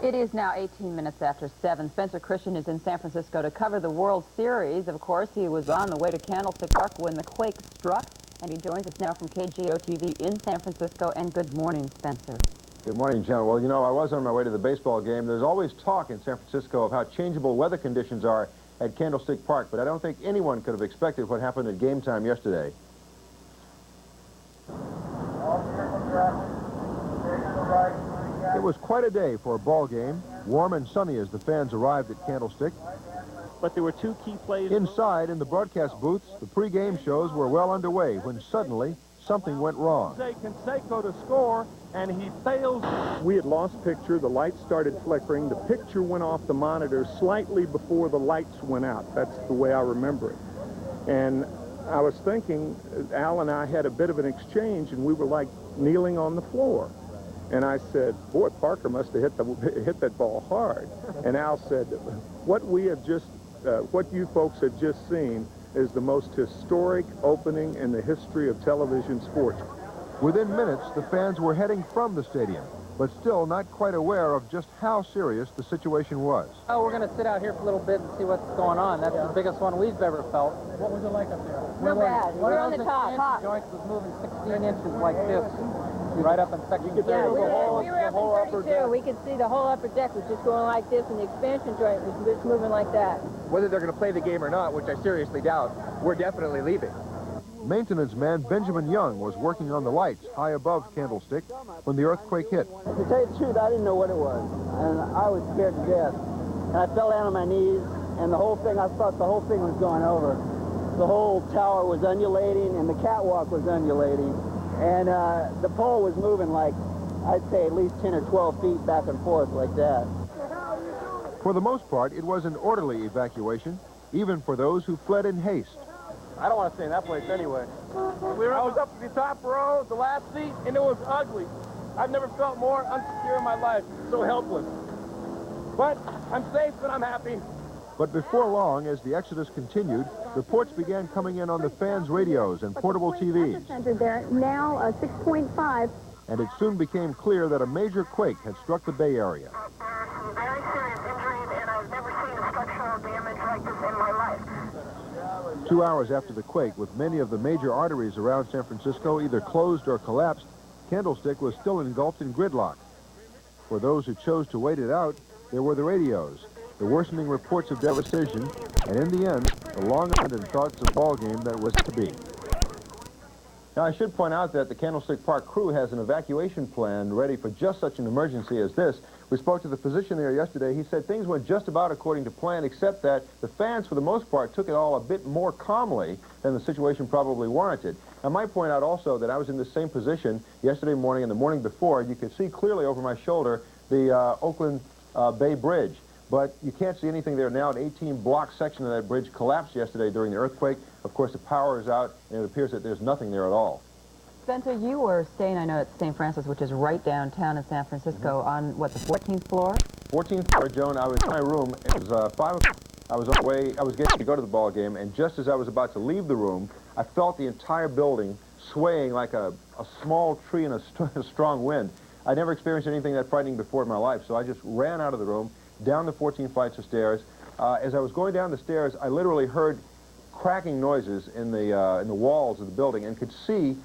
It is now 18 minutes after 7. Spencer Christian is in San Francisco to cover the World Series. Of course, he was on the way to Candlestick Park when the quake struck, and he joins us now from KGO-TV in San Francisco. And good morning, Spencer. Good morning, Jen. Well, you know, I was on my way to the baseball game. There's always talk in San Francisco of how changeable weather conditions are at Candlestick Park, but I don't think anyone could have expected what happened at game time yesterday. It was quite a day for a ball game, warm and sunny as the fans arrived at Candlestick. But there were two key plays. Inside, in the broadcast booths, the pre-game shows were well underway when suddenly something went wrong. Canseco to score, and he fails. We had lost picture. The lights started flickering. The picture went off the monitor slightly before the lights went out. That's the way I remember it. And I was thinking, Al and I had a bit of an exchange, and we were like kneeling on the floor. And I said, boy, Parker must have hit that ball hard. And Al said, what you folks have just seen is the most historic opening in the history of television sports. Within minutes, the fans were heading from the stadium, but still not quite aware of just how serious the situation was. Oh, we're going to sit out here for a little bit and see what's going on. That's the biggest one we've ever felt. What was it like up there? Not bad. We're on the top. The joint was moving 16 inches like this, right up in section 3. Yeah, we were up in 32. We could see the whole upper deck was just going like this, and the expansion joint was just moving like that. Whether they're going to play the game or not, which I seriously doubt, we're definitely leaving. Maintenance man Benjamin Young was working on the lights high above Candlestick when the earthquake hit. To tell you the truth, I didn't know what it was, and I was scared to death. And I fell down on my knees, and the whole thing, I thought the whole thing was going over. The whole tower was undulating, and the catwalk was undulating, and the pole was moving like, I'd say at least 10 or 12 feet back and forth like that. For the most part, it was an orderly evacuation, even for those who fled in haste. I don't want to stay in that place anyway. I was up at the top row, the last seat, and it was ugly. I've never felt more unsecure in my life, so helpless. But I'm safe and I'm happy. But before long, as the exodus continued, reports began coming in on the fans' radios and portable TVs. There, now 6.5. And it soon became clear that a major quake had struck the Bay Area. Very serious injuries, and I've never seen structural damage like this in my life. 2 hours after the quake, with many of the major arteries around San Francisco either closed or collapsed, Candlestick was still engulfed in gridlock. For those who chose to wait it out, there were the radios, the worsening reports of devastation, and in the end, the long-abandoned thoughts of ball game that was to be. Now, I should point out that the Candlestick Park crew has an evacuation plan ready for just such an emergency as this. We spoke to the physician there yesterday. He said things went just about according to plan, except that the fans, for the most part, took it all a bit more calmly than the situation probably warranted. I might point out also that I was in the same position yesterday morning and the morning before. You could see clearly over my shoulder the Oakland Bay Bridge. But you can't see anything there now. An 18-block section of that bridge collapsed yesterday during the earthquake. Of course, the power is out, and it appears that there's nothing there at all. Spencer, you were staying, I know, at St. Francis, which is right downtown in San Francisco, on, what, the 14th floor? 14th floor, Joan. I was in my room. It was 5 o'clock. I was on the way. I was getting to go to the ball game, and just as I was about to leave the room, I felt the entire building swaying like a small tree in a strong wind. I never experienced anything that frightening before in my life, so I just ran out of the room, down the 14 flights of stairs. As I was going down the stairs, I literally heard cracking noises in the walls of the building and could see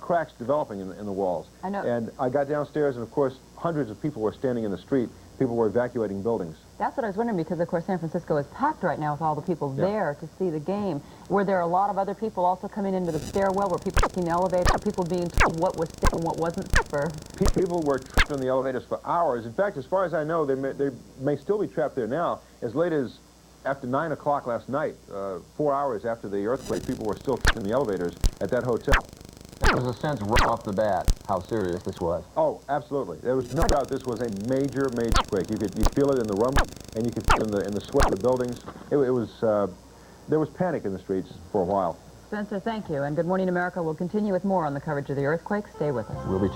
cracks developing in the walls. I know. And I got downstairs, and of course, hundreds of people were standing in the street. People were evacuating buildings. That's what I was wondering, because, of course, San Francisco is packed right now with all the people there to see the game. Were there a lot of other people also coming into the stairwell? Were people taking the elevator? People being told what was safe and what wasn't safe? People were trapped in the elevators for hours. In fact, as far as I know, they may still be trapped there now. As late as after 9 o'clock last night, 4 hours after the earthquake, people were still trapped in the elevators at that hotel. There was a sense right off the bat how serious this was. Oh, absolutely. There was no doubt this was a major, major quake. You feel it in the rumble, and you could feel it in the sweat of the buildings. There was panic in the streets for a while. Spencer, thank you. And Good Morning America will continue with more on the coverage of the earthquake. Stay with us. We'll be